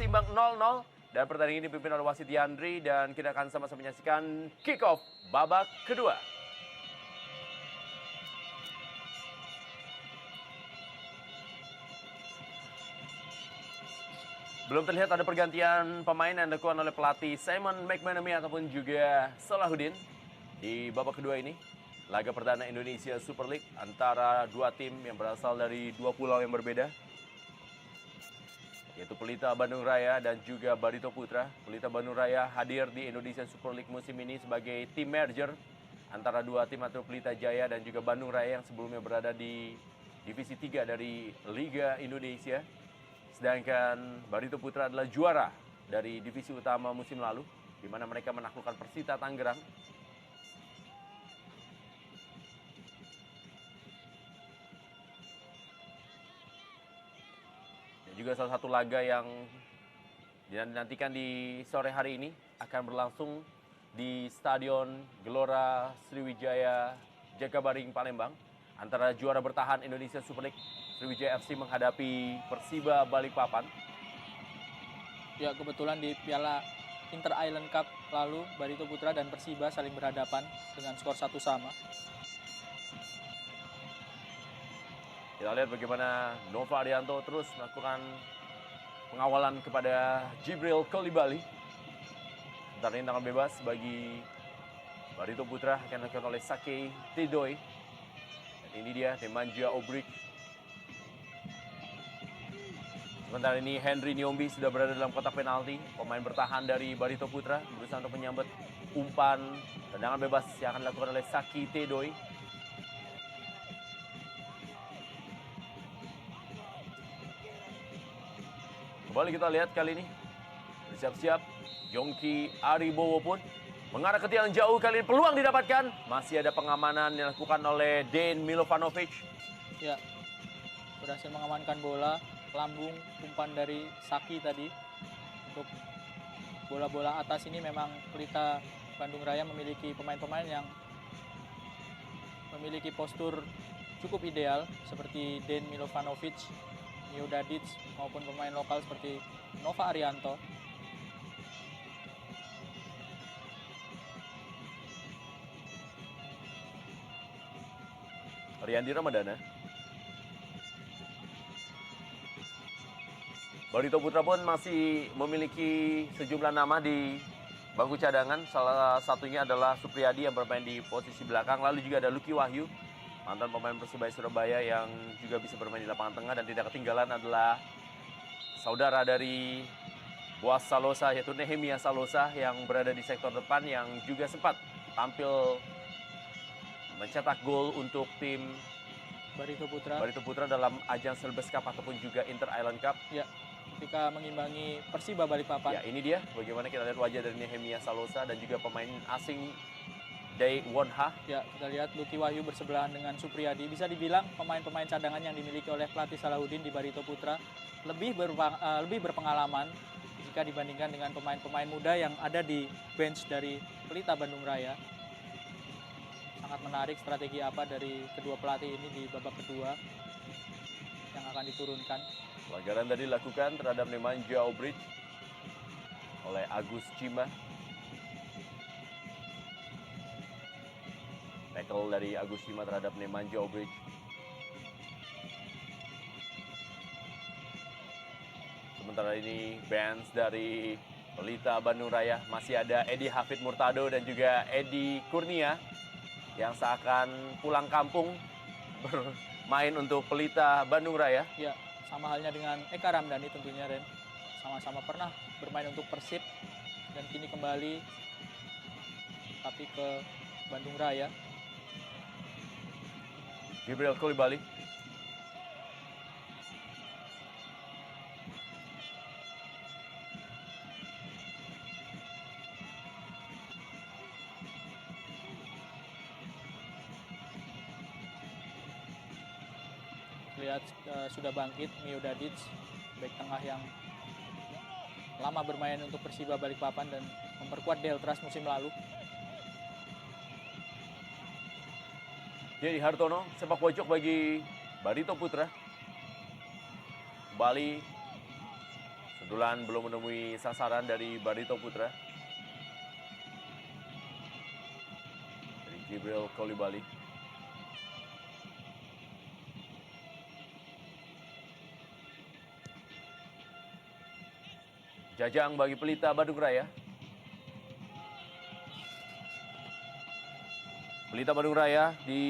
masih imbang 0-0 dan pertandingan ini dipimpin oleh wasit Yandri dan kita akan sama-sama menyaksikan kick off babak kedua. Belum terlihat ada pergantian pemain yang dilakukan oleh pelatih Simon McManamy ataupun juga Salahuddin di babak kedua ini. Laga perdana Indonesia Super League antara dua tim yang berasal dari dua pulau yang berbeda, yaitu Pelita Bandung Raya dan juga Barito Putra. Pelita Bandung Raya hadir di Indonesia Super League musim ini sebagai tim merger antara dua tim atau Pelita Jaya dan juga Bandung Raya yang sebelumnya berada di Divisi 3 dari Liga Indonesia. Sedangkan Barito Putra adalah juara dari divisi utama musim lalu, di mana mereka menaklukkan Persita Tangerang. Dan juga salah satu laga yang dinantikan di sore hari ini akan berlangsung di Stadion Gelora Sriwijaya Jakabaring Palembang antara juara bertahan Indonesia Super League Sriwijaya FC menghadapi Persiba Balikpapan. Ya, kebetulan di Piala Inter Island Cup lalu Barito Putra dan Persiba saling berhadapan dengan skor 1-1. Kita lihat bagaimana Nova Arianto terus melakukan pengawalan kepada Jibril Kolibali. Sebentar ini tangan bebas bagi Barito Putra akan dilakukan oleh Sake Tidoi. Dan ini dia Nemanja Obric. Sementara ini Henry Niombi sudah berada dalam kotak penalti. Pemain bertahan dari Barito Putra berusaha untuk menyambut umpan tendangan bebas yang akan dilakukan oleh Saki Tidoi. Kembali kita lihat kali ini bersiap-siap Yongki Aribowo pun mengarah ke tiang jauh. Kali ini peluang didapatkan. Masih ada pengamanan yang dilakukan oleh Dean Milovanovic. Ya, berhasil mengamankan bola. Lambung umpan dari Saki tadi. Untuk bola-bola atas ini memang Pelita Bandung Raya memiliki pemain-pemain yang memiliki postur cukup ideal seperti Den Milovanovic, Mio Dadic maupun pemain lokal seperti Nova Arianto. Riyandi Ramadana. Barito Putra pun masih memiliki sejumlah nama di bangku cadangan. Salah satunya adalah Supriyadi yang bermain di posisi belakang. Lalu juga ada Lucky Wahyu, mantan pemain Persebaya Surabaya yang juga bisa bermain di lapangan tengah. Dan tidak ketinggalan adalah saudara dari Boas Salosa, yaitu Nehemia Salosa yang berada di sektor depan yang juga sempat tampil mencetak gol untuk tim Barito Putra dalam ajang Celebes Cup ataupun juga Inter Island Cup. Ya, ketika mengimbangi Persiba Balikpapan. Ya, ini dia bagaimana kita lihat wajah dari Nehemia Salosa dan juga pemain asing Dae Won-ha. Ya, kita lihat Lucky Wahyu bersebelahan dengan Supriyadi. Bisa dibilang pemain-pemain cadangan yang dimiliki oleh pelatih Salahuddin di Barito Putra lebih berpengalaman jika dibandingkan dengan pemain-pemain muda yang ada di bench dari Pelita Bandung Raya. Sangat menarik strategi apa dari kedua pelatih ini di babak kedua yang akan diturunkan. Pelanggaran tadi dilakukan terhadap Nemanja Obric oleh Agus Cima. Tackle dari Agus Cima terhadap Nemanja Obric. Sementara ini bench dari Pelita Bandung Raya masih ada Edi Hafid Murtado dan juga Edi Kurnia yang seakan pulang kampung bermain untuk Pelita Bandung Raya. Ya, sama halnya dengan Eka Ramdhani tentunya, Ren. Sama-sama pernah bermain untuk Persib dan kini kembali tapi ke Bandung Raya. Jibril Kolibali. Lihat sudah bangkit Mio Dadic, back tengah yang lama bermain untuk Persiba Balikpapan dan memperkuat Deltras musim lalu. Jadi Hartono sepak pojok bagi Barito Putra. Kembali Sundulan belum menemui sasaran dari Barito Putra. Dari Jibril Koulibaly. Jajang bagi Pelita Bandung Raya. Pelita Bandung Raya di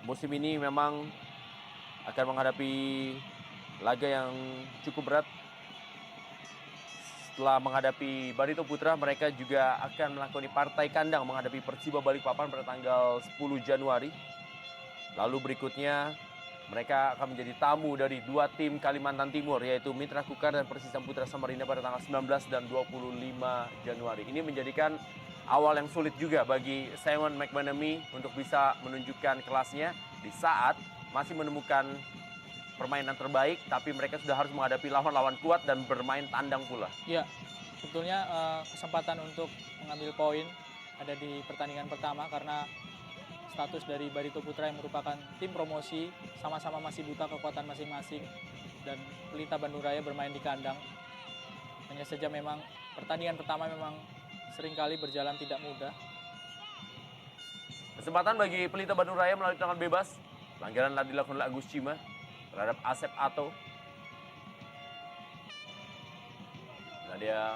musim ini memang akan menghadapi laga yang cukup berat. Setelah menghadapi Barito Putra, mereka juga akan melakoni partai kandang menghadapi Persiba Balikpapan pada tanggal 10 Januari. Lalu berikutnya mereka akan menjadi tamu dari dua tim Kalimantan Timur, yaitu Mitra Kukar dan Persisam Putra Samarinda pada tanggal 19 dan 25 Januari. Ini menjadikan awal yang sulit juga bagi Simon McManamy untuk bisa menunjukkan kelasnya di saat masih menemukan permainan terbaik, tapi mereka sudah harus menghadapi lawan-lawan kuat dan bermain tandang pula. Ya, sebetulnya kesempatan untuk mengambil poin ada di pertandingan pertama karena status dari Barito Putra yang merupakan tim promosi sama-sama masih buta kekuatan masing-masing dan Pelita Bandung Raya bermain di kandang. Hanya saja memang pertandingan pertama memang seringkali berjalan tidak mudah. Kesempatan bagi Pelita Bandung Raya melalui tendangan bebas. Pelanggaran dilakukan oleh Agus Cima terhadap Asep Ato. Nah dia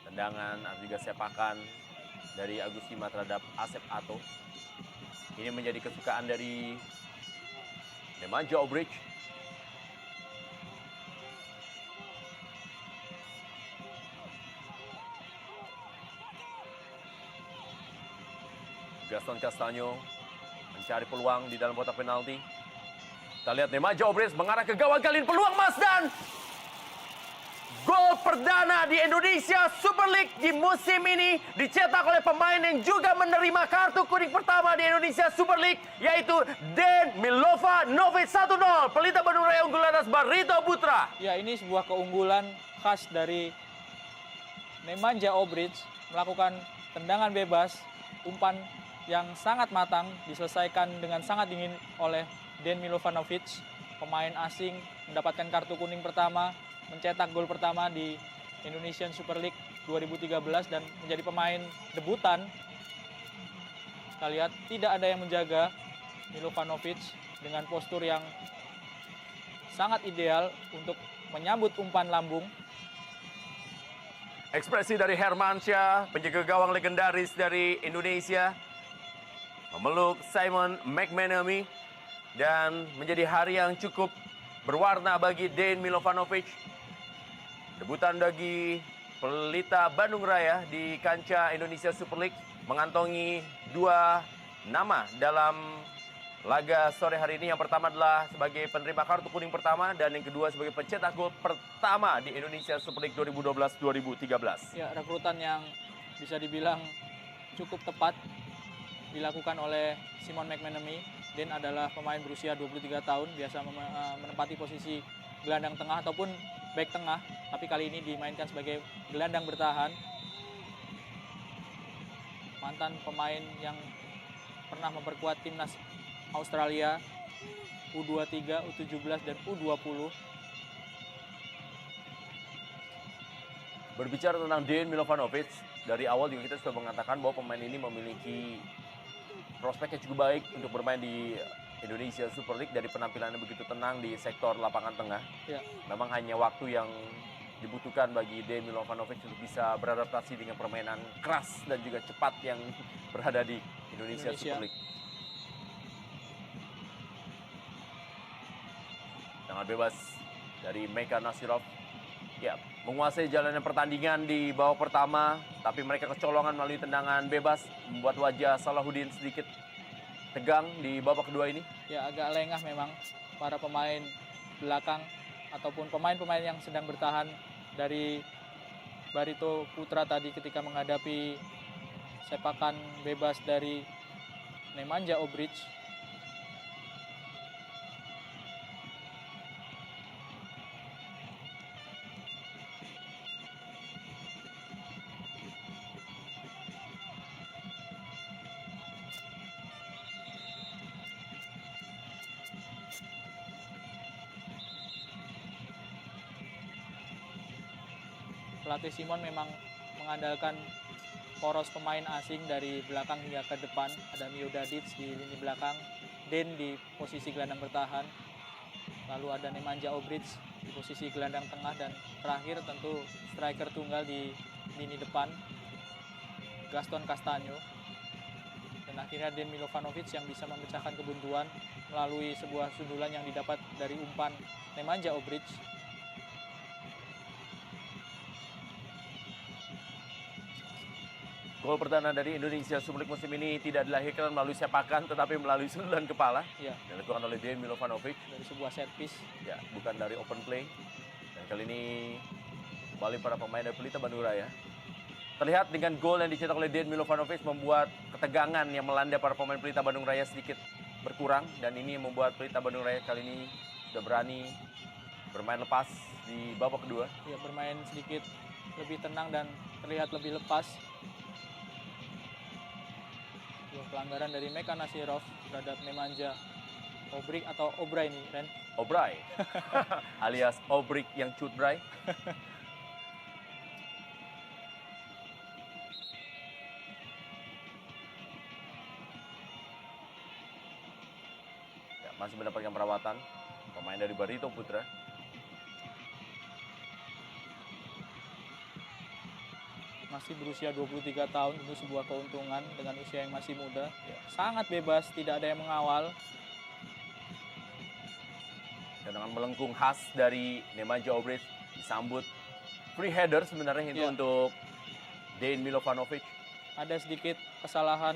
tendangan atau juga sepakan dari Agus Cima terhadap Asep Ato. Ini menjadi kesukaan dari Nemanja Obrich. Gaston Castanyo mencari peluang di dalam kotak penalti. Kita lihat Nemanja Obrich mengarah ke gawang kali ini, peluang emas dan gol perdana di Indonesia Super League di musim ini dicetak oleh pemain yang juga menerima kartu kuning pertama di Indonesia Super League, yaitu Den Milovanovic. 1-0. Pelita Bandung Raya unggul atas Barito Putra. Ya, ini sebuah keunggulan khas dari Nemanja Obrich, melakukan tendangan bebas, umpan yang sangat matang, diselesaikan dengan sangat dingin oleh Den Milovanovic, pemain asing mendapatkan kartu kuning pertama, mencetak gol pertama di Indonesian Super League 2013 dan menjadi pemain debutan. Kita lihat tidak ada yang menjaga Milovanovic dengan postur yang sangat ideal untuk menyambut umpan lambung. Ekspresi dari Hermansyah, penjaga gawang legendaris dari Indonesia, memeluk Simon McManamy dan menjadi hari yang cukup berwarna bagi Den Milovanovic. Debutan bagi Pelita Bandung Raya di kancah Indonesia Super League, mengantongi dua nama dalam laga sore hari ini. Yang pertama adalah sebagai penerima kartu kuning pertama dan yang kedua sebagai pencetak gol pertama di Indonesia Super League 2012-2013. Ya, rekrutan yang bisa dibilang cukup tepat dilakukan oleh Simon McManamy. Den adalah pemain berusia 23 tahun, biasa menempati posisi gelandang tengah ataupun back tengah, tapi kali ini dimainkan sebagai gelandang bertahan. Mantan pemain yang pernah memperkuat timnas Australia U23, U17 dan U20. Berbicara tentang Den Milovanovic, dari awal juga kita sudah mengatakan bahwa pemain ini memiliki prospek yang cukup baik untuk bermain di Indonesia Super League dari penampilannya begitu tenang di sektor lapangan tengah. Ya. Memang hanya waktu yang dibutuhkan bagi Den Milovanovic untuk bisa beradaptasi dengan permainan keras dan juga cepat yang berada di Indonesia. Super League. Tendangan bebas dari Meka Nasirov. Ya, menguasai jalannya pertandingan di babak pertama, tapi mereka kecolongan melalui tendangan bebas, membuat wajah Salahuddin sedikit tegang di babak kedua ini. Ya, agak lengah memang para pemain belakang ataupun pemain-pemain yang sedang bertahan dari Barito Putra tadi ketika menghadapi sepakan bebas dari Nemanja Obrich. pelatih Simon memang mengandalkan poros pemain asing dari belakang hingga ke depan. Ada Mio Dadic di lini belakang, Den di posisi gelandang bertahan, lalu ada Nemanja Obric di posisi gelandang tengah, dan terakhir tentu striker tunggal di lini depan, Gaston Castaño. Dan akhirnya Den Milovanovic yang bisa memecahkan kebuntuan melalui sebuah sundulan yang didapat dari umpan Nemanja Obric. Gol perdana dari Indonesia Super League musim ini tidak dilahirkan melalui sepakan, tetapi melalui sundulan kepala. Ya, Dilakukan oleh Den Milovanovic. dari sebuah set piece. Ya, bukan dari open play. Dan kali ini kembali para pemain dari Pelita Bandung Raya. Terlihat dengan gol yang dicetak oleh Den Milovanovic membuat ketegangan yang melanda para pemain Pelita Bandung Raya sedikit berkurang. Dan ini membuat Pelita Bandung Raya kali ini sudah berani bermain lepas di babak kedua. Ya, bermain sedikit lebih tenang dan terlihat lebih lepas. Pelanggaran dari Meka Nasirov terhadap Nemanja Obric atau Obrai nih, Ren. Obrai, alias Obric yang cutbrai. Ya, masih mendapatkan perawatan pemain dari Barito Putra. Masih berusia 23 tahun, itu sebuah keuntungan dengan usia yang masih muda. Sangat bebas, tidak ada yang mengawal. Dan dengan melengkung khas dari Nemanja Obric disambut free header sebenarnya itu untuk Den Milovanovic. Ada sedikit kesalahan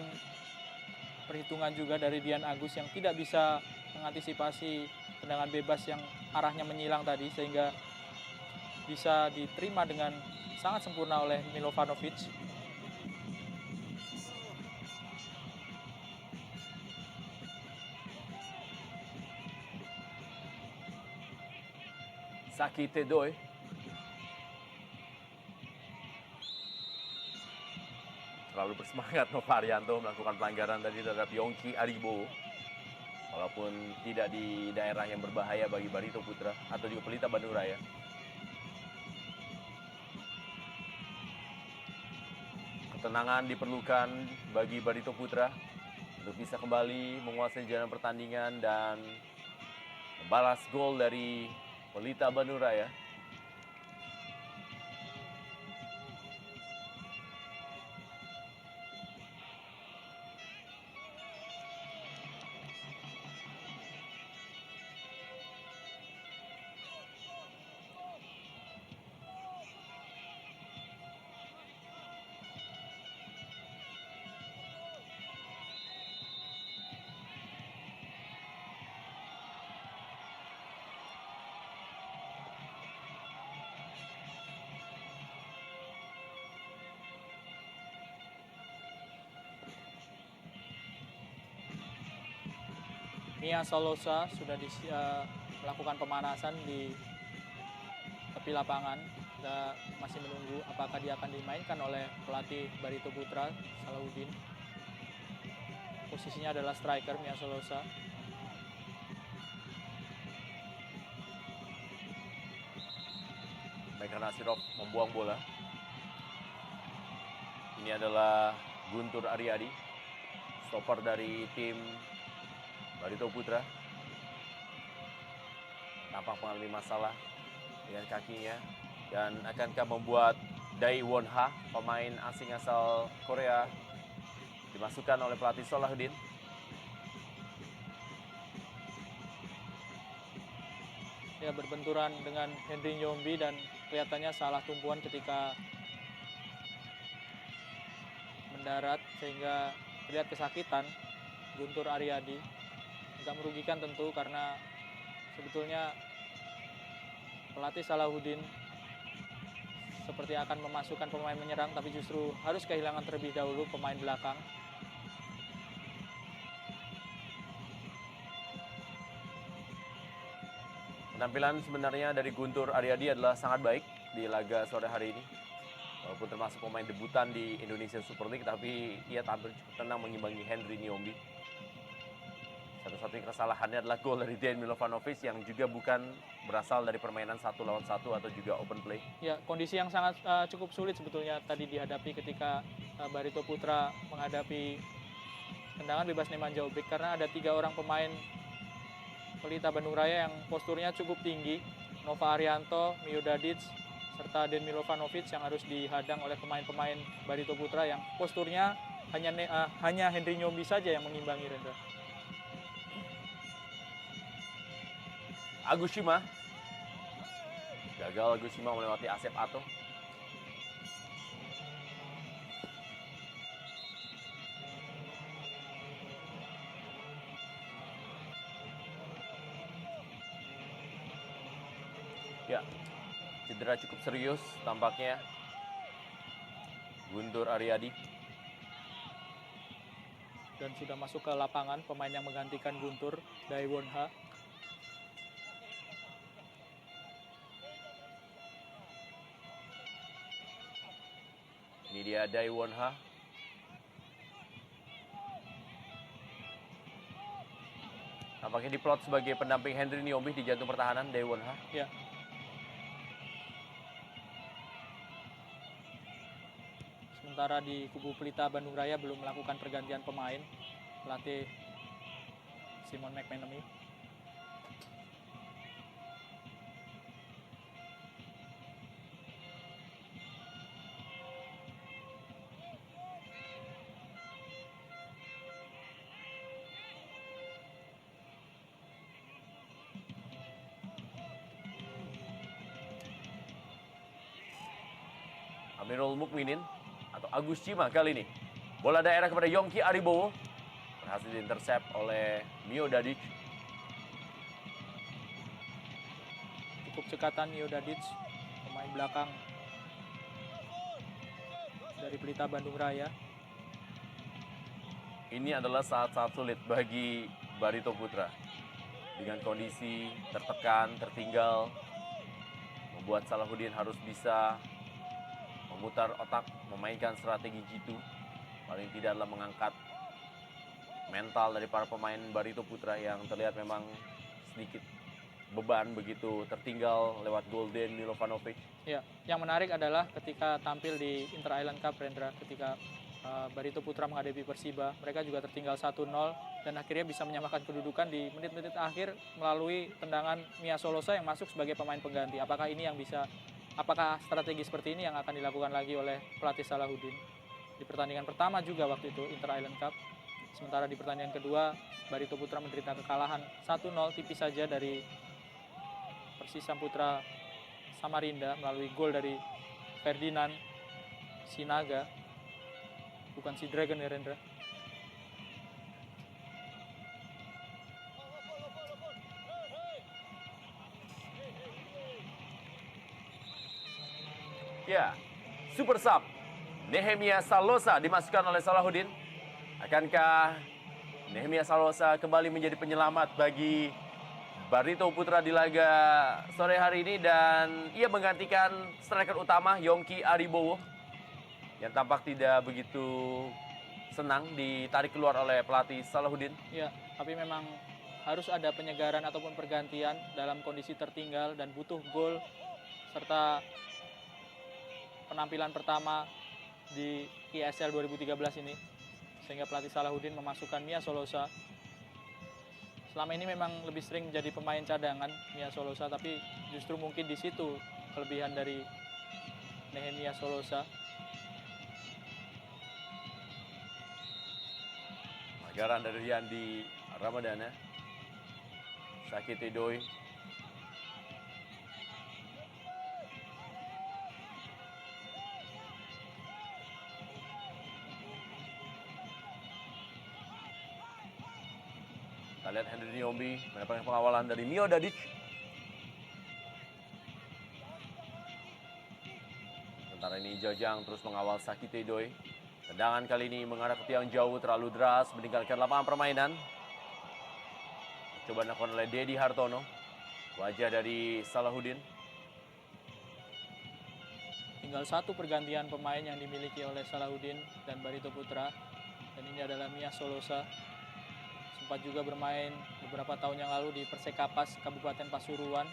perhitungan juga dari Dian Agus yang tidak bisa mengantisipasi tendangan bebas yang arahnya menyilang tadi, sehingga bisa diterima dengan sangat sempurna oleh Milovanovic. Saki Tedoy. Terlalu bersemangat Novarianto melakukan pelanggaran tadi terhadap Yongki Aribo. Walaupun tidak di daerah yang berbahaya bagi Barito Putra atau juga Pelita Bandung Raya. Ketenangan diperlukan bagi Barito Putra untuk bisa kembali menguasai jalan pertandingan dan membalas gol dari Pelita Bandung Raya. Mia Solosa sudah melakukan pemanasan di tepi lapangan. Kita masih menunggu apakah dia akan dimainkan oleh pelatih Barito Putra, Salahuddin. Posisinya adalah striker Mia Solosa. Meka Nasirov membuang bola. Ini adalah Guntur Aryadi, stopper dari tim Barito Putra. Nampak mengalami masalah dengan kakinya dan akankah membuat Dae Won Ha, pemain asing asal Korea, dimasukkan oleh pelatih Salahuddin. Ya, berbenturan dengan Henry Nyombi dan kelihatannya salah tumpuan ketika mendarat sehingga terlihat kesakitan Guntur Aryadi. Agak merugikan tentu karena sebetulnya pelatih Salahuddin seperti akan memasukkan pemain menyerang, tapi justru harus kehilangan terlebih dahulu pemain belakang. Penampilan sebenarnya dari Guntur Aryadi adalah sangat baik di laga sore hari ini. Walaupun termasuk pemain debutan di Indonesia Super League, tapi ia tampil cukup tenang mengimbangi Henry Nyombi. Satu-satunya kesalahannya adalah gol dari Dejan Milovanovic yang juga bukan berasal dari permainan 1 lawan 1 atau juga open play. Ya, kondisi yang sangat cukup sulit sebetulnya tadi dihadapi ketika Barito Putra menghadapi tendangan bebas Nemanja Obrick, karena ada 3 orang pemain Pelita Bandung Raya yang posturnya cukup tinggi, Nova Arianto, Mio Dadic, serta Dejan Milovanovic yang harus dihadang oleh pemain-pemain Barito Putra yang posturnya hanya Henry Nyombi saja yang mengimbangi, Rendra. Agus Shima. Gagal Agus Shima melewati Asep Ato. Ya, cedera cukup serius tampaknya Guntur Aryadi. Dan sudah masuk ke lapangan pemain yang menggantikan Guntur, Daewon Ha. Ini dia Daewon Ha. Tampaknya diplot sebagai pendamping Henry Nyombi di jantung pertahanan, Daewon Ha. Ya. Sementara di kubu Pelita Bandung Raya belum melakukan pergantian pemain, pelatih Simon McManamy. Amirul Mukminin atau Agus Shima kali ini. Bola daerah kepada Yongki Aribowo. Berhasil diintersep oleh Mio Dadic. Cukup cekatan Mio Dadic, pemain belakang dari Pelita Bandung Raya. Ini adalah saat-saat sulit bagi Barito Putra. Dengan kondisi tertekan, tertinggal, membuat Salahuddin harus bisa memutar otak, memainkan strategi jitu. Paling tidak adalah mengangkat mental dari para pemain Barito Putra yang terlihat memang sedikit beban begitu tertinggal lewat gol Dejan Milovanovic. Ya, yang menarik adalah ketika tampil di Inter Island Cup, Rendra, ketika Barito Putra menghadapi Persiba, mereka juga tertinggal 1-0 dan akhirnya bisa menyamakan kedudukan di menit-menit akhir melalui tendangan Mia Solosa yang masuk sebagai pemain pengganti. Apakah strategi seperti ini yang akan dilakukan lagi oleh pelatih Salahuddin? Di pertandingan pertama juga waktu itu, Inter Island Cup. Sementara di pertandingan kedua, Barito Putra menderita kekalahan 1-0 tipis saja dari Persis Samputra Samarinda melalui gol dari Ferdinand Sinaga. Bukan si Dragon ya, Rendra. Ya, super sub. Nehemia Salosa dimasukkan oleh Salahuddin. Akankah Nehemia Salosa kembali menjadi penyelamat bagi Barito Putra di laga sore hari ini, dan ia menggantikan striker utama Yongki Aribowo yang tampak tidak begitu senang ditarik keluar oleh pelatih Salahuddin. Ya, tapi memang harus ada penyegaran ataupun pergantian dalam kondisi tertinggal dan butuh gol serta penampilan pertama di ISL 2013 ini, sehingga pelatih Salahuddin memasukkan Mia Solosa. Selama ini memang lebih sering menjadi pemain cadangan Mia Solosa, tapi justru mungkin di situ kelebihan dari Nehemia Solosa. Pelanggaran dari Yandi Ramadana. Sakit Doi. Kita lihat Henry Nyombi mendapatkan pengawalan dari Mio Dadic. Sementara ini Jajang terus mengawal Sakite Doi. Tendangan kali ini mengarah ke tiang jauh, terlalu deras, meninggalkan lapangan permainan. Coba dilakukan oleh Dedi Hartono, wajah dari Salahuddin. Tinggal satu pergantian pemain yang dimiliki oleh Salahuddin dan Barito Putra, dan ini adalah Mia Solosa. sempat juga bermain beberapa tahun yang lalu di Persekapas Kabupaten Pasuruan.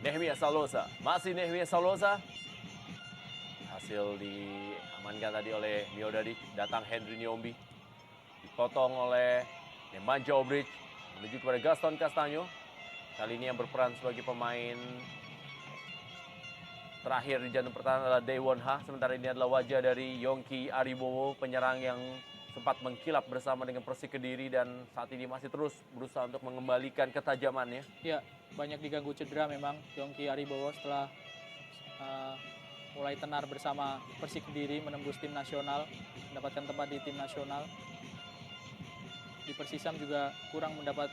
Nehemia Salosa, masih Nehemia Salosa. Hasil diamankan tadi oleh Miodadic, datang Henry Niombi. Dipotong oleh Nemanja Obrich, menuju kepada Gaston Castanyo. Kali ini yang berperan sebagai pemain terakhir di jantung pertahanan adalah Daewon Ha. Sementara ini adalah wajah dari Yongki Aribowo, penyerang yang sempat mengkilap bersama dengan Persik Kediri dan saat ini masih terus berusaha untuk mengembalikan ketajamannya. Ya, banyak diganggu cedera memang Yongki Aribowo setelah mulai tenar bersama Persik Kediri menembus tim nasional, mendapatkan tempat di tim nasional. Di Persisam juga kurang mendapat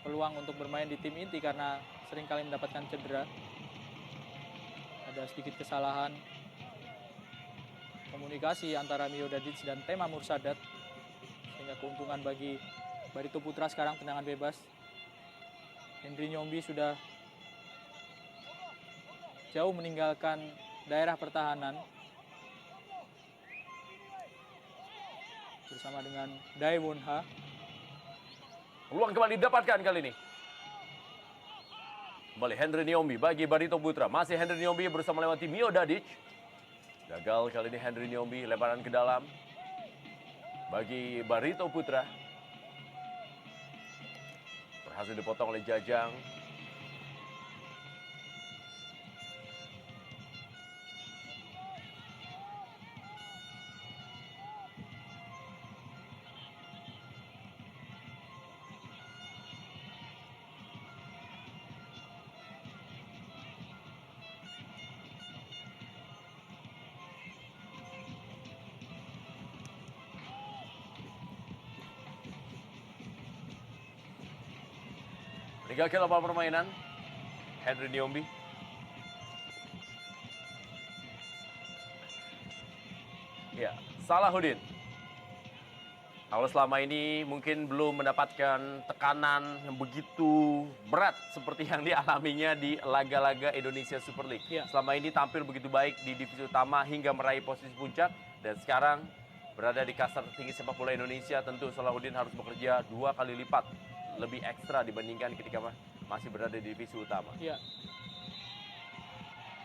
peluang untuk bermain di tim inti karena seringkali mendapatkan cedera. Ada sedikit kesalahan komunikasi antara Miodadic dan Tema Mursadat sehingga keuntungan bagi Barito Putra. Sekarang tendangan bebas. Henry Niombi sudah jauh meninggalkan daerah pertahanan bersama dengan Daewon Ha. Peluang kembali didapatkan kali ini. Kembali Henry Niombi bagi Barito Putra. Masih Henry Niombi berusaha melewati Miodadic. Gagal kali ini Henry Niombi, lebaran ke dalam bagi Barito Putra. Berhasil dipotong oleh Jajang. Meninggalkan lapangan permainan Henry Niombi. Ya, Salahuddin. Kalau selama ini mungkin belum mendapatkan tekanan yang begitu berat seperti yang dialaminya di laga-laga Indonesia Super League. Ya. Selama ini tampil begitu baik di divisi utama hingga meraih posisi puncak. Dan sekarang berada di kasta tertinggi sepak bola Indonesia. Tentu Salahuddin harus bekerja 2 kali lipat lebih ekstra dibandingkan ketika masih berada di divisi utama. Ya.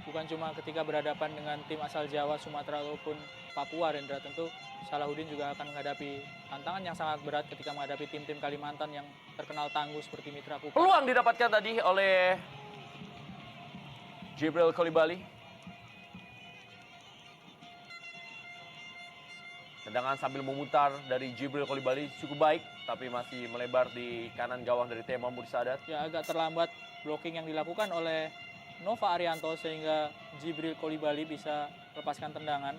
Bukan cuma ketika berhadapan dengan tim asal Jawa, Sumatera ataupun Papua, Rendra, tentu Salahuddin juga akan menghadapi tantangan yang sangat berat ketika menghadapi tim-tim Kalimantan yang terkenal tangguh seperti Mitra Kukar. Peluang didapatkan tadi oleh Jibril Kolibali. Tendangan sambil memutar dari Jibril Kolibali cukup baik, tapi masih melebar di kanan gawang dari Tema Mursadat. Ya, agak terlambat blocking yang dilakukan oleh Nova Arianto sehingga Jibril Kolibali bisa lepaskan tendangan.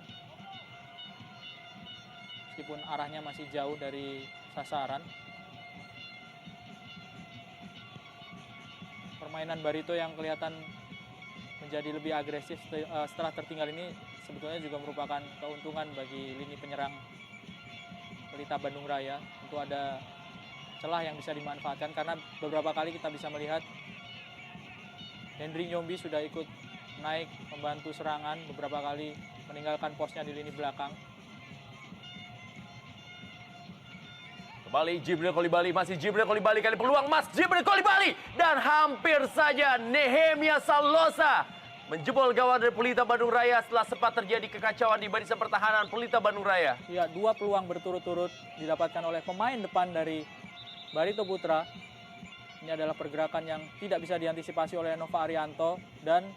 Meskipun arahnya masih jauh dari sasaran. Permainan Barito yang kelihatan menjadi lebih agresif setelah tertinggal ini sebetulnya juga merupakan keuntungan bagi lini penyerang Pelita Bandung Raya. Tentu ada celah yang bisa dimanfaatkan karena beberapa kali kita bisa melihat Henry Niombi sudah ikut naik membantu serangan, beberapa kali meninggalkan posnya di lini belakang. Kembali Jibril Kolibali, masih Jibril Kolibali, kali peluang Mas Jibril Kolibali dan hampir saja Nehemia Salosa menjebol gawang dari Pelita Bandung Raya setelah sempat terjadi kekacauan di barisan pertahanan Pelita Bandung Raya. Ya, 2 peluang berturut-turut didapatkan oleh pemain depan dari Barito Putra. Ini adalah pergerakan yang tidak bisa diantisipasi oleh Nova Arianto dan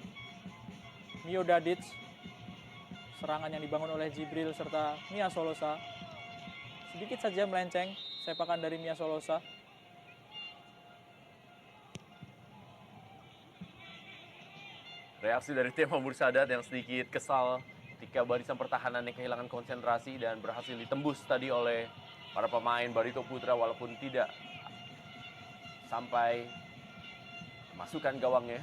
Miodadic. Serangan yang dibangun oleh Jibril serta Mia Solosa. Sedikit saja melenceng sepakan dari Mia Solosa. Reaksi dari Tema Mursadat yang sedikit kesal ketika barisan pertahanannya kehilangan konsentrasi dan berhasil ditembus tadi oleh para pemain Barito Putra walaupun tidak sampai masukkan gawangnya.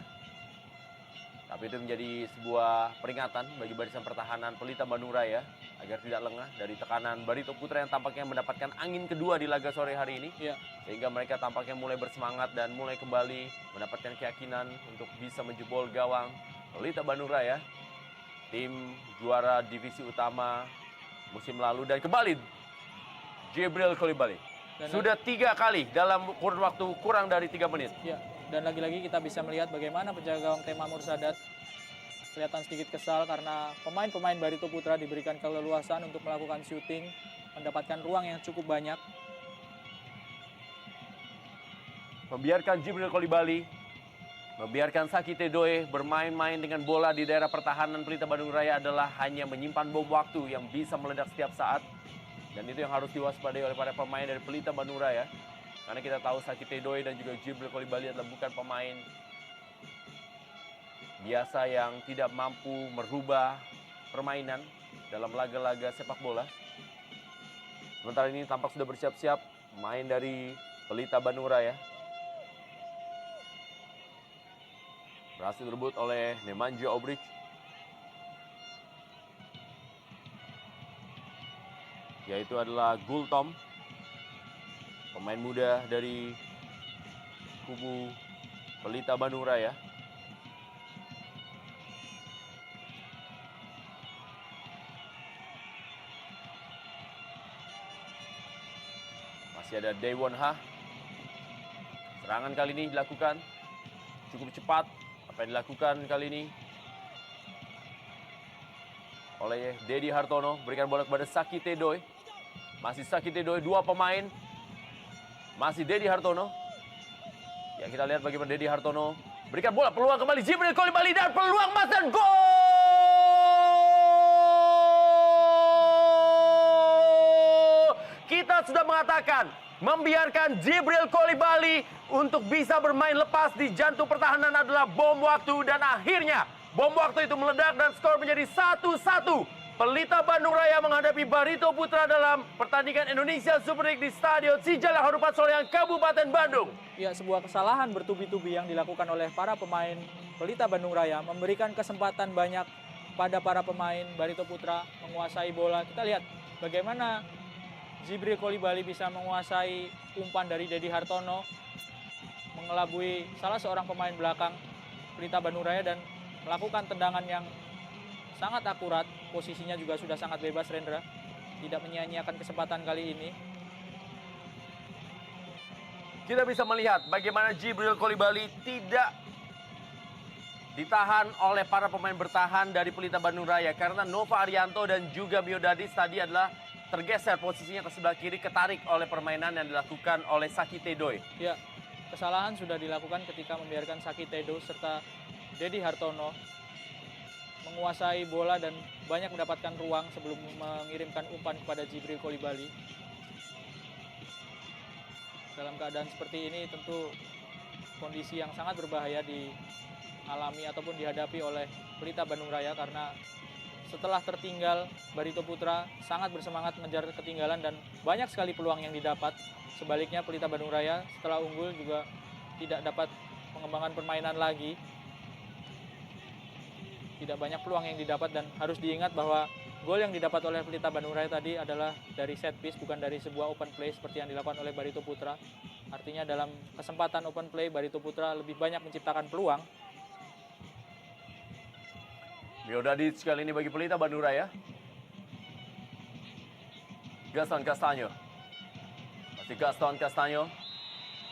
Tapi itu menjadi sebuah peringatan bagi barisan pertahanan Pelita Bandung Raya agar tidak lengah dari tekanan Barito Putra yang tampaknya mendapatkan angin kedua di laga sore hari ini. Ya. Sehingga mereka tampaknya mulai bersemangat dan mulai kembali mendapatkan keyakinan untuk bisa menjebol gawang Pelita Bandung Raya. Tim juara divisi utama musim lalu dan kembali Jibril Coulibaly. Sudah 3 kali dalam kurun waktu kurang dari 3 menit. Ya, dan lagi-lagi kita bisa melihat bagaimana penjaga gawang Tema Mursadat kelihatan sedikit kesal karena pemain-pemain Barito Putra diberikan keleluasan untuk melakukan syuting, mendapatkan ruang yang cukup banyak. Membiarkan Jibril Coulibaly, membiarkan Saki Tedoe bermain-main dengan bola di daerah pertahanan Pelita Bandung Raya adalah hanya menyimpan bom waktu yang bisa meledak setiap saat. Dan itu yang harus diwaspadai oleh para pemain dari Pelita Bandung Raya. Karena kita tahu Saki Tedoe dan juga Jibril Coulibaly adalah bukan pemain biasa yang tidak mampu merubah permainan dalam laga-laga sepak bola. Sementara ini tampak sudah bersiap-siap main dari Pelita Bandung Raya. Berhasil direbut oleh Nemanja Obrich. Yaitu adalah Gultom, pemain muda dari kubu Pelita Bandung Raya. Masih ada Daewon Ha. Serangan kali ini dilakukan cukup cepat. Apa yang dilakukan kali ini oleh Dedi Hartono, berikan bola kepada Saki Tedoe. Masih Saki Tedoe, 2 pemain. Masih Dedi Hartono. Ya, kita lihat bagaimana Dedi Hartono berikan bola, peluang kembali Jibril Coulibaly dan peluang emas dan gol! Kita sudah mengatakan membiarkan Jibril Coulibaly untuk bisa bermain lepas di jantung pertahanan adalah bom waktu, dan akhirnya bom waktu itu meledak dan skor menjadi 1-1. Pelita Bandung Raya menghadapi Barito Putra dalam pertandingan Indonesia Super League di Stadion Sijalak Harupat Soreang, Kabupaten Bandung. Ya, sebuah kesalahan bertubi-tubi yang dilakukan oleh para pemain Pelita Bandung Raya memberikan kesempatan banyak pada para pemain Barito Putra menguasai bola. Kita lihat bagaimana Jibril Coulibaly bisa menguasai umpan dari Dedi Hartono, mengelabui salah seorang pemain belakang Pelita Bandung Raya dan melakukan tendangan yang sangat akurat. Posisinya juga sudah sangat bebas, Rendra. Tidak menyia-nyiakan kesempatan kali ini. Kita bisa melihat bagaimana Jibril Coulibaly tidak ditahan oleh para pemain bertahan dari Pelita Bandung Raya. Karena Nova Arianto dan juga Miodadis tadi adalah tergeser posisinya ke sebelah kiri, ketarik oleh permainan yang dilakukan oleh Saki Tedoe. Ya, kesalahan sudah dilakukan ketika membiarkan Saki Tedoe serta Dedi Hartono menguasai bola dan banyak mendapatkan ruang sebelum mengirimkan umpan kepada Jibril Coulibaly. Dalam keadaan seperti ini tentu kondisi yang sangat berbahaya dialami ataupun dihadapi oleh Pelita Bandung Raya, karena setelah tertinggal Barito Putra sangat bersemangat mengejar ketinggalan dan banyak sekali peluang yang didapat. Sebaliknya Pelita Bandung Raya setelah unggul juga tidak dapat pengembangan permainan lagi. Tidak banyak peluang yang didapat, dan harus diingat bahwa gol yang didapat oleh Pelita Bandung Raya tadi adalah dari set piece, bukan dari sebuah open play seperti yang dilakukan oleh Barito Putra. Artinya dalam kesempatan open play Barito Putra lebih banyak menciptakan peluang. Miodadis kali ini bagi Pelita Bandung Raya. Gaston Castanyo. Masih Gaston Castanyo.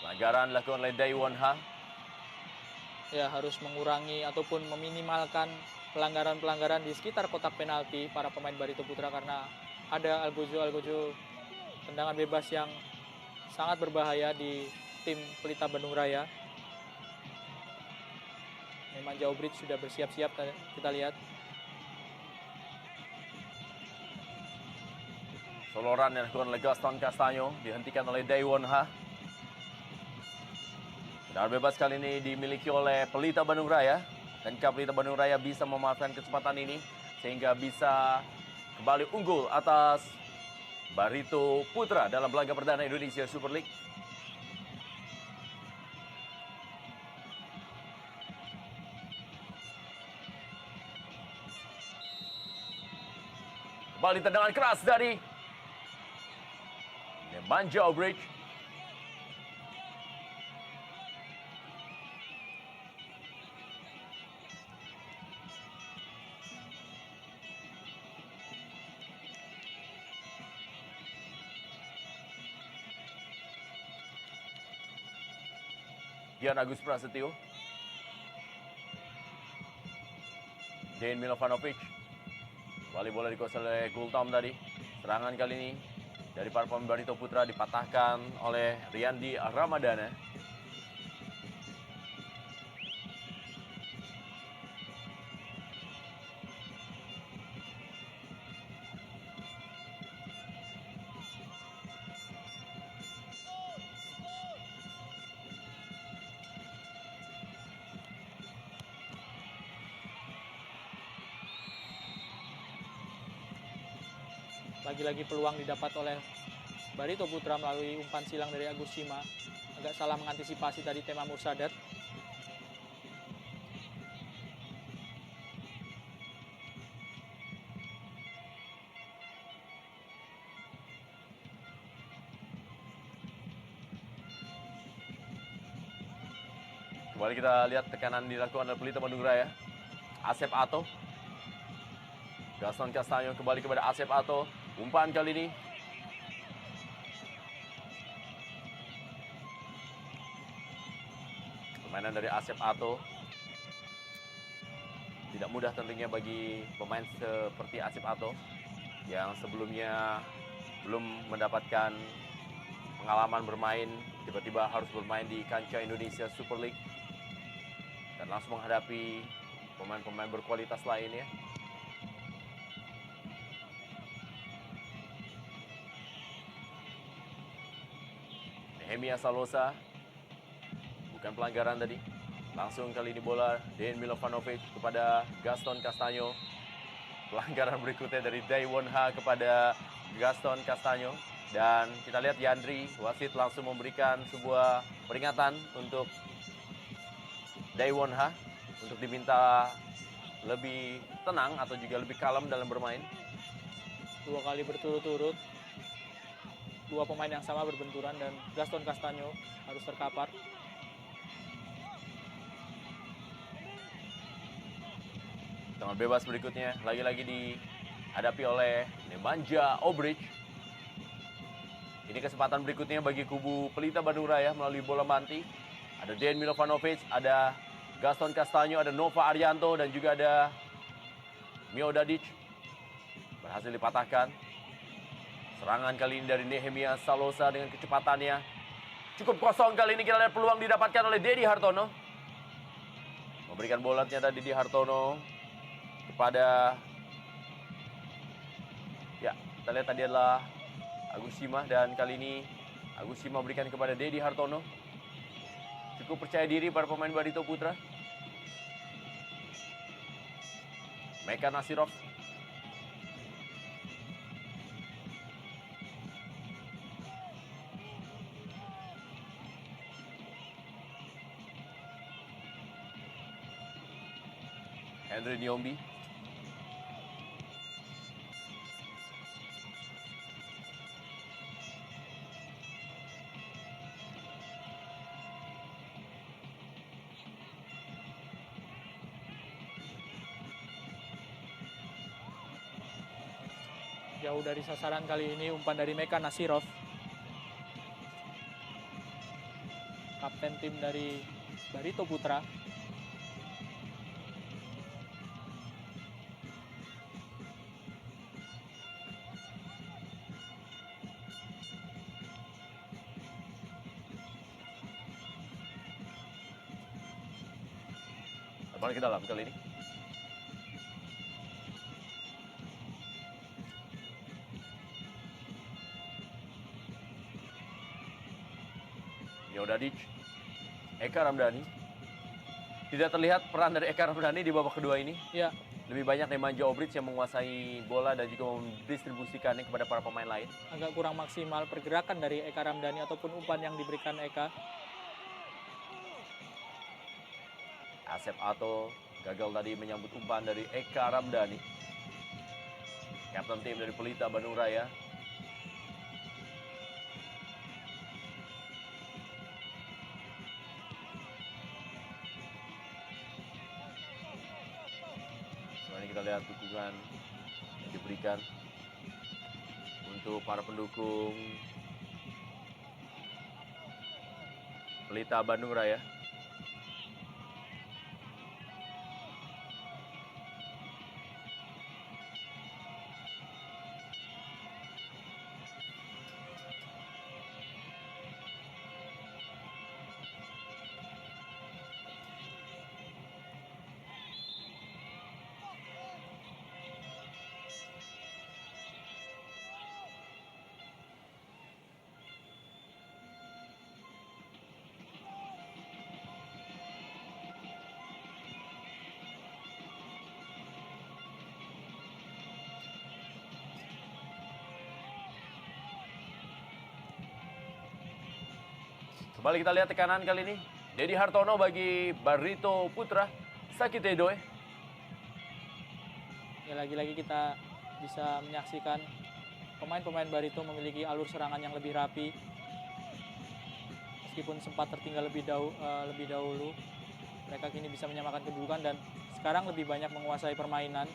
Pelanggaran dilakukan oleh Daewon Ha. Ya, harus mengurangi ataupun meminimalkan pelanggaran-pelanggaran di sekitar kotak penalti para pemain Barito Putra, karena ada Algojo tendangan bebas yang sangat berbahaya di tim Pelita Bandung Raya. Nemanja Obrich sudah bersiap-siap, kita lihat. Soloran yang dilakukan oleh Gaston Castanyo dihentikan oleh Daewon Ha. Tendangan bebas kali ini dimiliki oleh Pelita Bandung Raya. Akankah Pelita Bandung Raya bisa memanfaatkan kesempatan ini sehingga bisa kembali unggul atas Barito Putra dalam laga perdana Indonesia Super League? Kembali tendangan keras dari Nemanja Obrich. Gian Agus Prasetyo. Dejan Milovanovic. Kembali bola dikuasai oleh Gultom tadi. Serangan kali ini dari para pemain Barito Putra dipatahkan oleh Riyandi Ramadana. Lagi-lagi peluang didapat oleh Barito Putra melalui umpan silang dari Agus Sima. Agak salah mengantisipasi tadi Tema Mursadat. Kembali kita lihat tekanan dilakukan oleh Pelita Bandung Raya. Asep Ato. Gaston Castanyo kembali kepada Asep Ato. Umpan kali ini. Permainan dari Asep Ato. Tidak mudah tentunya bagi pemain seperti Asep Ato yang sebelumnya belum mendapatkan pengalaman bermain, tiba-tiba harus bermain di kancah Indonesia Super League dan langsung menghadapi pemain-pemain berkualitas lainnya. Nehemia Salosa, bukan pelanggaran tadi. Langsung kali ini bola Dejan Milovanovic kepada Gaston Castanyo. Pelanggaran berikutnya dari Daewon Ha kepada Gaston Castanyo. Dan kita lihat Yandri, wasit langsung memberikan sebuah peringatan untuk Daewon Ha untuk diminta lebih tenang atau juga lebih kalem dalam bermain. 2 kali berturut-turut dua pemain yang sama berbenturan dan Gaston Castanyo harus terkapar. Tendangan bebas berikutnya lagi-lagi dihadapi oleh Nemanja Obrich. Ini kesempatan berikutnya bagi kubu Pelita Bandung Raya melalui bola manti. Ada Dejan Milovanovic, ada Gaston Castanyo, ada Nova Arianto, dan juga ada Miodadic. Berhasil dipatahkan. Serangan kali ini dari Nehemia Salosa dengan kecepatannya. Cukup kosong kali ini, kita lihat peluang didapatkan oleh Dedi Hartono. Memberikan bolanya tadi Dedi Hartono kepada, ya kita lihat tadi adalah Agus Sima, dan kali ini Agus Sima berikan kepada Dedi Hartono. Cukup percaya diri para pemain Barito Putra. Meka Nasirov. Henry Nyombi. Jauh dari sasaran kali ini umpan dari Meka Nasirov. Kapten tim dari Barito Putra. Terbang ke dalam kali ini. Miodadic, Eka Ramdhani. Tidak terlihat peran dari Eka Ramdhani di babak kedua ini. Ya, Lebih banyak Nemanja Obrich yang menguasai bola dan juga mendistribusikannya kepada para pemain lain. agak kurang maksimal pergerakan dari Eka Ramdhani ataupun umpan yang diberikan Eka. Asep Ato gagal tadi menyambut umpan dari Eka Ramdhani. kapten tim dari Pelita Bandung Raya. Sekarang kita lihat dukungan yang diberikan untuk para pendukung Pelita Bandung Raya. Kembali kita lihat tekanan kali ini. Dedi Hartono bagi Barito Putra. Sakit Edoe. Ya, lagi-lagi kita bisa menyaksikan pemain-pemain Barito memiliki alur serangan yang lebih rapi. Meskipun sempat tertinggal lebih dahulu, mereka kini bisa menyamakan kedudukan dan sekarang lebih banyak menguasai permainan.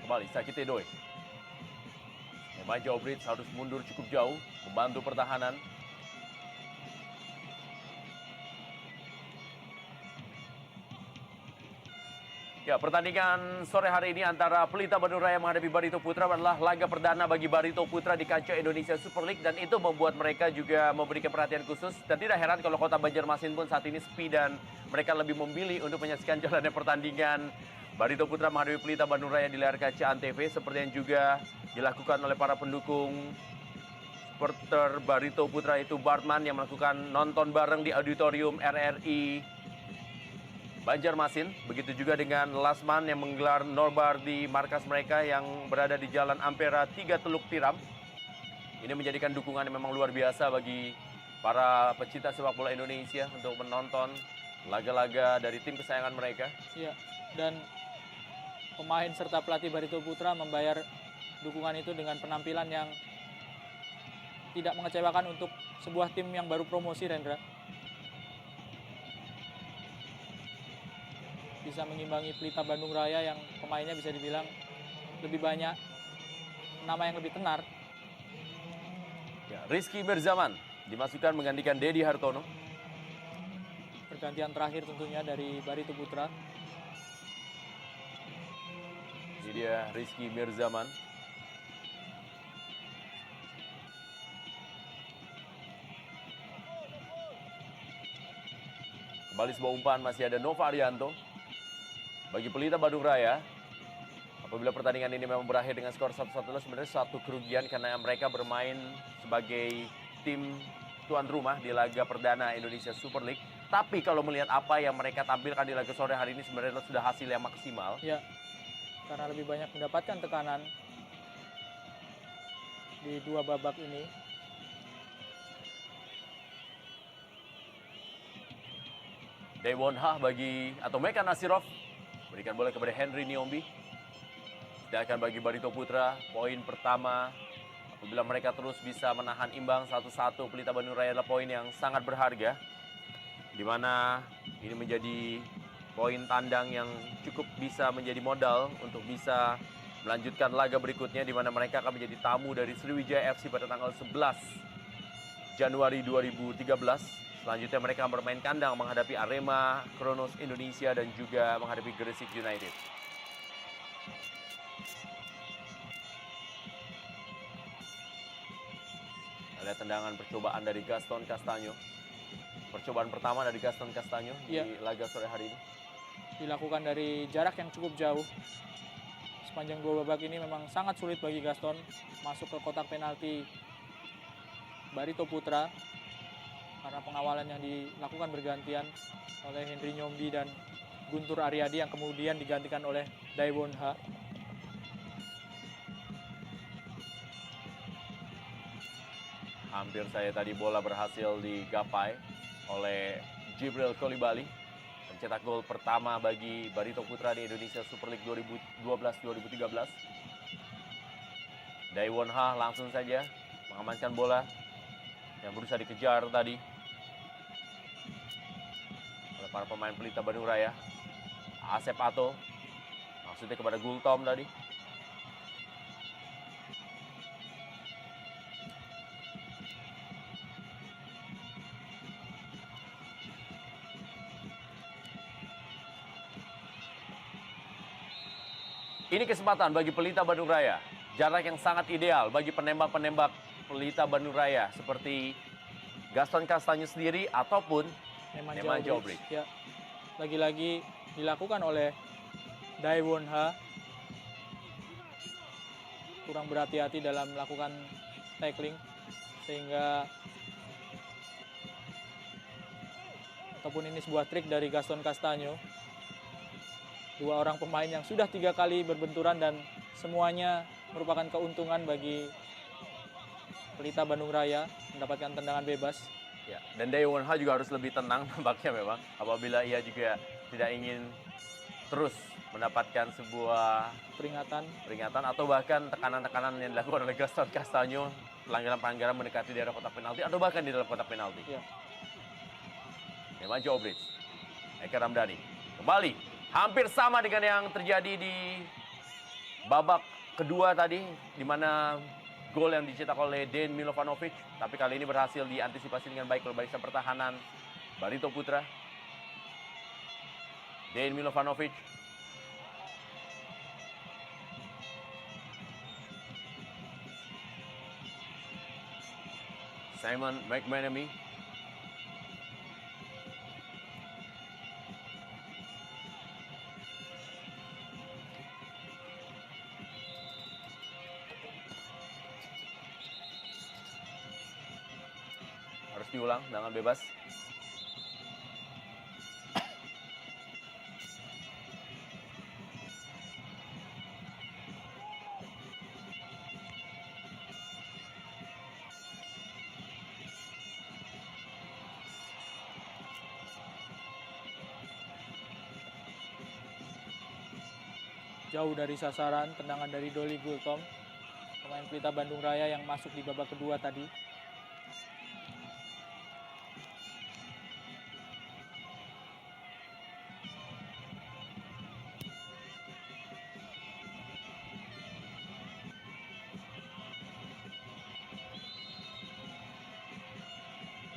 Kembali Sakit Edoe. Pemain Jawa Bridge harus mundur cukup jauh, membantu pertahanan. Ya, pertandingan sore hari ini antara Pelita Bandung Raya menghadapi Barito Putra adalah laga perdana bagi Barito Putra di kancah Indonesia Super League, dan itu membuat mereka juga memberikan perhatian khusus. Dan tidak heran kalau kota Banjarmasin pun saat ini sepi dan mereka lebih memilih untuk menyaksikan jalannya pertandingan Barito Putra menghadapi Pelita Bandung Raya di layar kaca Antv, seperti yang juga dilakukan oleh para pendukung supporter Barito Putra, itu Bartman yang melakukan nonton bareng di auditorium RRI Banjarmasin. Begitu juga dengan Lasman yang menggelar nobar di markas mereka yang berada di Jalan Ampera 3 Teluk Tiram. Ini menjadikan dukungan yang memang luar biasa bagi para pecinta sepak bola Indonesia untuk menonton laga-laga dari tim kesayangan mereka. Ya, dan pemain serta pelatih Barito Putra membayar dukungan itu dengan penampilan yang tidak mengecewakan untuk sebuah tim yang baru promosi, Rendra. Bisa mengimbangi Pelita Bandung Raya yang pemainnya bisa dibilang lebih banyak nama yang lebih tenar. Ya, Rizky Mirzaman dimasukkan menggantikan Dedi Hartono. Pergantian terakhir tentunya dari Barito Putra. Ini dia Rizky Mirzaman. Kembali sebuah umpan, masih ada Nova Arianto. Bagi Pelita Bandung Raya, apabila pertandingan ini memang berakhir dengan skor 1-1, sebenarnya satu kerugian karena mereka bermain sebagai tim tuan rumah di laga perdana Indonesia Super League. Tapi kalau melihat apa yang mereka tampilkan di laga sore hari ini, sebenarnya sudah hasil yang maksimal. Ya, karena lebih banyak mendapatkan tekanan di dua babak ini. Daewon Ha atau Meka Nasirov berikan bola kepada Henry Niombi. Sedangkan bagi Barito Putra, poin pertama apabila mereka terus bisa menahan imbang 1-1 Pelita Bandung Raya adalah poin yang sangat berharga, di mana ini menjadi poin tandang yang cukup bisa menjadi modal untuk bisa melanjutkan laga berikutnya, di mana mereka akan menjadi tamu dari Sriwijaya FC pada tanggal 11 Januari 2013. Selanjutnya mereka bermain kandang menghadapi Arema, Kronos Indonesia, dan juga menghadapi Gresik United. Ada tendangan percobaan dari Gaston Castanyo. Percobaan pertama dari Gaston Castanyo di laga sore hari ini. Dilakukan dari jarak yang cukup jauh. Sepanjang dua babak ini memang sangat sulit bagi Gaston masuk ke kotak penalti Barito Putra, karena pengawalan yang dilakukan bergantian oleh Henry Nyombi dan Guntur Aryadi yang kemudian digantikan oleh Daewon Ha. Hampir saya tadi bola berhasil digapai oleh Jibril Kolibali. mencetak gol pertama bagi Barito Putra di Indonesia Super League 2012-2013. Daewon Ha langsung saja mengamankan bola yang berusaha dikejar tadi oleh para pemain Pelita Bandung Raya. Asep Ato maksudnya kepada Gultom tadi. Ini kesempatan bagi Pelita Bandung Raya. Jarak yang sangat ideal bagi penembak-penembak Pelita Bandung Raya seperti Gaston Castanyo sendiri ataupun Nemanja Obrich. Ya, lagi-lagi dilakukan oleh Daewon Ha. Kurang berhati-hati dalam melakukan tackling sehingga ataupun ini sebuah trik dari Gaston Castanyo. Dua orang pemain yang sudah 3 kali berbenturan dan semuanya merupakan keuntungan bagi Pelita Bandung Raya mendapatkan tendangan bebas. Ya, dan Daewon Ha juga harus lebih tenang tampaknya memang apabila ia juga tidak ingin terus mendapatkan sebuah peringatan atau bahkan tekanan-tekanan yang dilakukan oleh Gaston Castanyo, pelanggaran-pelanggaran mendekati daerah kotak penalti atau bahkan di dalam kotak penalti. Ya. Nemanja Obrich, Eka Ramdhani kembali. Hampir sama dengan yang terjadi di babak kedua tadi, di mana gol yang dicetak oleh Dejan Milovanovic, tapi kali ini berhasil diantisipasi dengan baik oleh barisan pertahanan Barito Putra. Dejan Milovanovic. Simon McManamy. Harus diulang dengan bebas. Jauh dari sasaran, tendangan dari Doli Gultom, pemain Pelita Bandung Raya yang masuk di babak kedua tadi.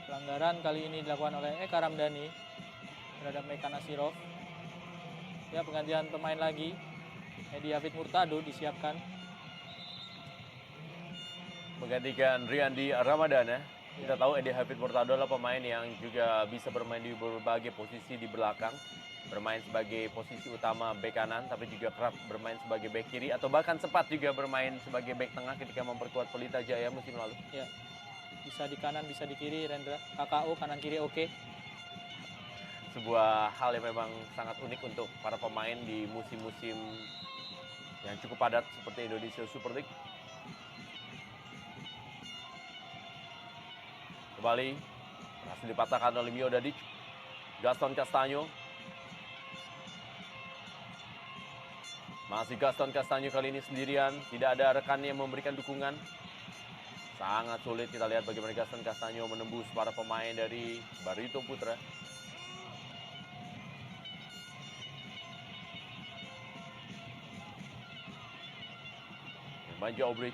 Pelanggaran kali ini dilakukan oleh Eka Ramdhani terhadap Meka Nasirov. Ya, penggantian pemain lagi. Edi Hafid Murtado disiapkan. Menggantikan Riyandi Ramadana. Kita tahu Edi Hafid Murtado adalah pemain yang juga bisa bermain di berbagai posisi di belakang. Bermain sebagai posisi utama bek kanan, tapi juga kerap bermain sebagai bek kiri. Atau bahkan sempat juga bermain sebagai bek tengah ketika memperkuat Pelita Jaya musim lalu. Ya, bisa di kanan, bisa di kiri, Rendra. KKO, kanan kiri oke. Sebuah hal yang memang sangat unik untuk para pemain di musim-musim yang cukup padat seperti Indonesia Super League. Kembali berhasil dipatahkan oleh Mio Dadic. Gaston Castanyo. Masih Gaston Castanyo kali ini sendirian, tidak ada rekan yang memberikan dukungan. Sangat sulit kita lihat bagaimana Gaston Castanyo menembus para pemain dari Barito Putra. Nemanja Obrich.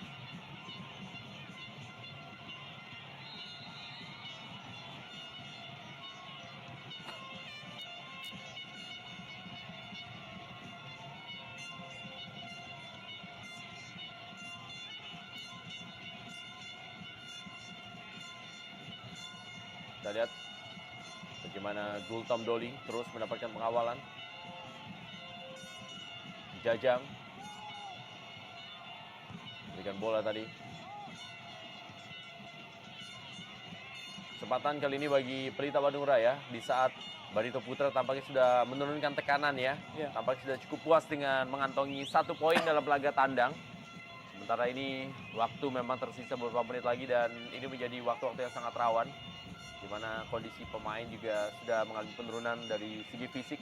Kita lihat bagaimana Gultom Doli terus mendapatkan pengawalan. Jajang. Berikan bola tadi. Kesempatan kali ini bagi Pelita Bandung Raya di saat Barito Putra tampaknya sudah menurunkan tekanan ya. Tampaknya sudah cukup puas dengan mengantongi 1 poin dalam laga tandang. Sementara ini waktu memang tersisa beberapa menit lagi dan ini menjadi waktu-waktu yang sangat rawan. di mana kondisi pemain juga sudah mengalami penurunan dari segi fisik.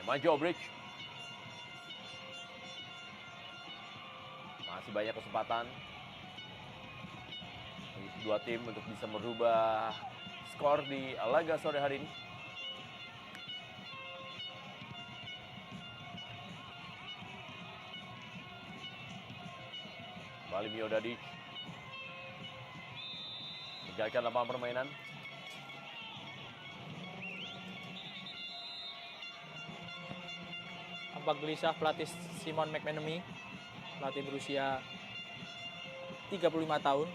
Nemanja Obric. Masih banyak kesempatan bagi kedua tim untuk bisa merubah skor di laga sore hari ini. Kembali Mio Dadic menjaga lapangan permainan. Tampak gelisah pelatih Simon McManamy, pelatih berusia 35 tahun.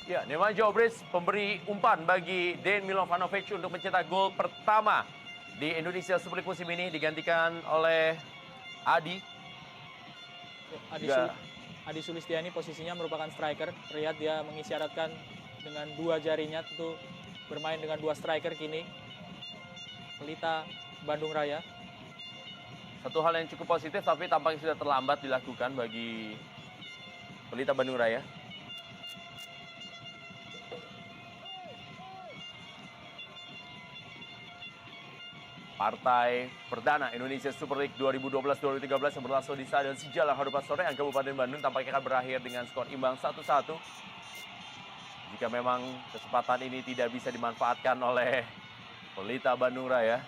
Ya, Nemanja Obric pemberi umpan bagi Dejan Milovanovic untuk mencetak gol pertama di Indonesia Super League musim ini, digantikan oleh Adi. Adi Sulistiani posisinya merupakan striker. Terlihat dia mengisyaratkan dengan dua jarinya, tentu bermain dengan dua striker kini. Pelita Bandung Raya. Satu hal yang cukup positif tapi tampaknya sudah terlambat dilakukan bagi Pelita Bandung Raya. Partai perdana Indonesia Super League 2012-2013 yang berlangsung di Stadion Sijalak Harupat Soreang, Kabupaten Bandung tampaknya akan berakhir dengan skor imbang 1-1. Jika memang kesempatan ini tidak bisa dimanfaatkan oleh Pelita Bandung Raya.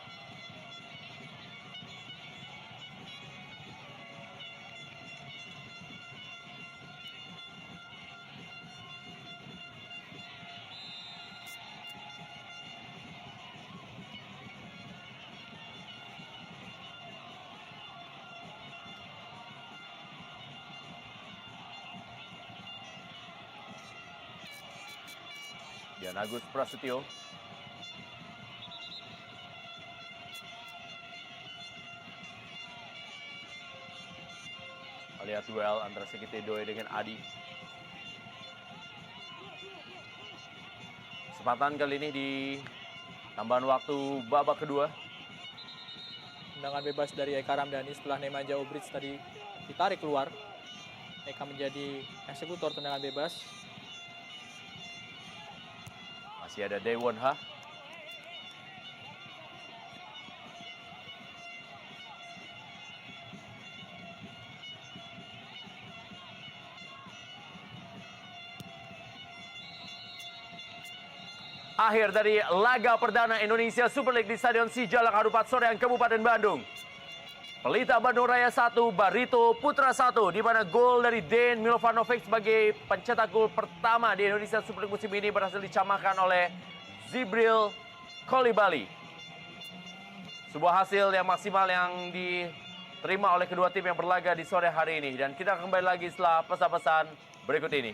Dan Agus Prasetyo. Lihat duel antara Sekite Doe dengan Adi. Kesempatan kali ini di tambahan waktu babak kedua. Tendangan bebas dari Eka Ramdhani setelah Nemanja Obric tadi ditarik keluar. Eka menjadi eksekutor tendangan bebas. Masih ada Daewon Ha. Akhir dari laga perdana Indonesia Super League di Stadion Sijalak Harupat Soreang, Kabupaten Bandung. Pelita Bandung Raya 1, Barito Putra 1, di mana gol dari Dejan Milovanovic sebagai pencetak gol pertama di Indonesia Super League musim ini berhasil dicamahkan oleh Zibril Kolibali. Sebuah hasil yang maksimal yang diterima oleh kedua tim yang berlaga di sore hari ini. Dan kita akan kembali lagi setelah pesan-pesan berikut ini.